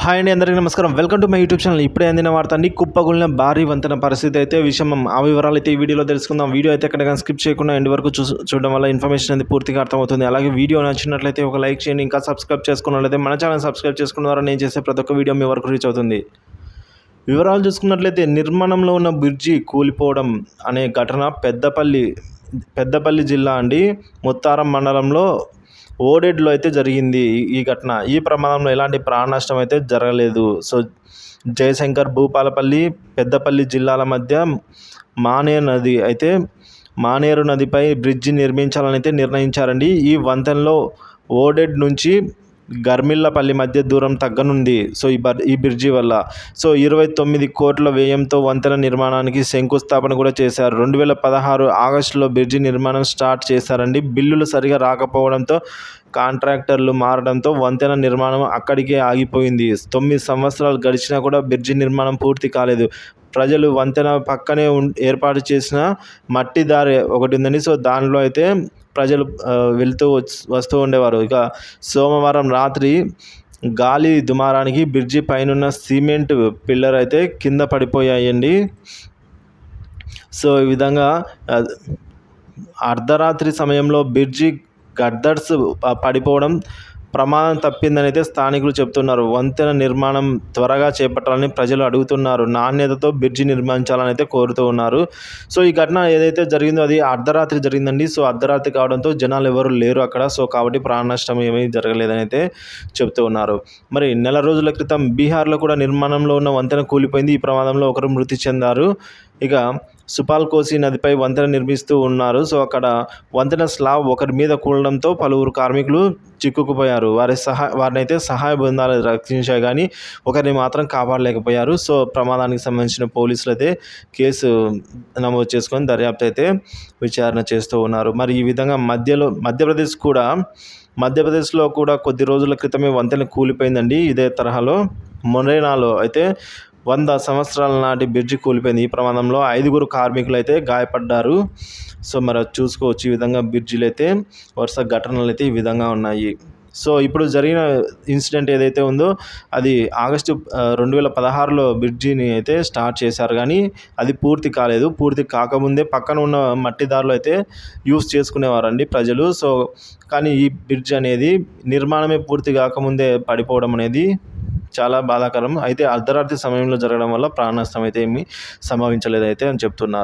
Hi అండి, అందరికీ నమస్కారం. Welcome to my YouTube channel. ఇప్పుడే అందిన వార్త అండి. కుప్పకూలిన భారీ వంతెన పరిస్థితి అయితే విషమం. ఆ వివరాలు అయితే ఈ వీడియోలో తెలుసుకుందాం. వీడియో అయితే ఎక్కడ స్కిప్ చేయకుండా ఎండ్ వరకు చూడడం వల్ల ఇన్ఫర్మేషన్ అనేది పూర్తిగా అర్థమవుతుంది. అలాగే వీడియో నచ్చినట్లయితే ఒక లైక్ చేయండి. ఇంకా సబ్స్క్రైబ్ చేసుకున్నట్లయితే మన ఛానల్ సబ్స్క్రైబ్ చేసుకున్న ద్వారా నేను చేసే ప్రతి ఒక్క వీడియో మీ వరకు రీచ్ అవుతుంది. వివరాలు చూసుకున్నట్లయితే నిర్మాణంలో ఉన్న బ్రిడ్జి కూలిపోవడం అనే ఘటన పెద్దపల్లి జిల్లా అండి, ముత్తారం మండలంలో ఓడెడ్లో అయితే జరిగింది ఈ ఘటన. ఈ ప్రమాదంలో ఎలాంటి ప్రాణ నష్టం అయితే జరగలేదు. సో జయశంకర్, భూపాలపల్లి, పెద్దపల్లి జిల్లాల మధ్య మానేరు నదిపై బ్రిడ్జి నిర్మించాలని అయితే నిర్ణయించారండి. ఈ వంతెనలో ఓడెడ్ నుంచి గర్మిళ్ళపల్లి మధ్య దూరం తగ్గనుంది. సో ఈ బ్రిడ్జి వల్ల 29 కోట్ల వ్యయంతో వంతెన నిర్మాణానికి శంకుస్థాపన కూడా చేశారు. 2016 ఆగస్టులో బ్రిడ్జి నిర్మాణం స్టార్ట్ చేశారండి. బిల్లులు సరిగా రాకపోవడంతో, కాంట్రాక్టర్లు మారడంతో వంతెన నిర్మాణం అక్కడికే ఆగిపోయింది. 9 సంవత్సరాలు గడిచినా కూడా బ్రిడ్జి నిర్మాణం పూర్తి కాలేదు. ప్రజలు వంతెన పక్కనే ఏర్పాటు చేసిన మట్టి దారి ఒకటి ఉందండి. సో దానిలో అయితే ప్రజలు వెళ్తూ వస్తూ ఉండేవారు. ఇక సోమవారం రాత్రి గాలి దుమారానికి బ్రిడ్జి పైనున్న సిమెంట్ పిల్లర్ అయితే కింద పడిపోయాయండి. సో ఈ విధంగా అర్ధరాత్రి సమయంలో బ్రిడ్జి గడ్డర్స్ పడిపోవడం ప్రమాదం తప్పిందని అయితే స్థానికులు చెబుతున్నారు. వంతెన నిర్మాణం త్వరగా చేపట్టాలని ప్రజలు అడుగుతున్నారు. నాణ్యతతో బ్రిడ్జి నిర్మించాలని అయితే కోరుతూ ఉన్నారు. సో ఈ ఘటన ఏదైతే జరిగిందో అది అర్ధరాత్రి జరిగిందండి. సో అర్ధరాత్రి కావడంతో జనాలు ఎవరు లేరు అక్కడ. సో కాబట్టి ప్రాణ నష్టం ఏమీ జరగలేదని అయితే చెబుతూ ఉన్నారు. మరి నెల రోజుల క్రితం బీహార్లో కూడా నిర్మాణంలో ఉన్న వంతెన కూలిపోయింది. ఈ ప్రమాదంలో ఒకరు మృతి చెందారు. ఇక సుపాల్కోసి నదిపై వంతెన నిర్మిస్తూ ఉన్నారు. సో అక్కడ వంతెన స్లాబ్ ఒకరి మీద కూలడంతో పలువురు కార్మికులు చిక్కుకుపోయారు. వారిని అయితే సహాయ బృందాలు రక్షించాయి, కానీ ఒకరిని మాత్రం కాపాడలేకపోయారు. సో ప్రమాదానికి సంబంధించిన పోలీసులు అయితే కేసు నమోదు చేసుకొని దర్యాప్తు అయితే విచారణ చేస్తూ ఉన్నారు. మరి ఈ విధంగా మధ్యప్రదేశ్లో కూడా కొద్ది రోజుల క్రితమే వంతెన కూలిపోయిందండి. ఇదే తరహాలో మొరేనాలో అయితే 100 సంవత్సరాల నాటి బ్రిడ్జి కూలిపోయింది. ఈ ప్రమాదంలో 5 కార్మికులు అయితే గాయపడ్డారు. సో మరి చూసుకోవచ్చు, ఈ విధంగా బ్రిడ్జిలు అయితే వరుస ఘటనలు అయితే ఈ విధంగా ఉన్నాయి. సో ఇప్పుడు జరిగిన ఇన్సిడెంట్ ఏదైతే ఉందో అది ఆగస్టు 2016లో బ్రిడ్జిని అయితే స్టార్ట్ చేశారు, కానీ అది పూర్తి కాలేదు. పూర్తి కాకముందే పక్కన ఉన్న మట్టి దారులు అయితే యూస్ చేసుకునేవారండి ప్రజలు. సో కానీ ఈ బ్రిడ్జ్ అనేది నిర్మాణమే పూర్తి కాకముందే పడిపోవడం అనేది చాలా బాధాకరం. అయితే అర్ధరాత్రి సమయంలో జరగడం వల్ల ప్రాణ నష్టం అయితే ఏమీ సంభవించలేదైతే అని చెప్తున్నారు.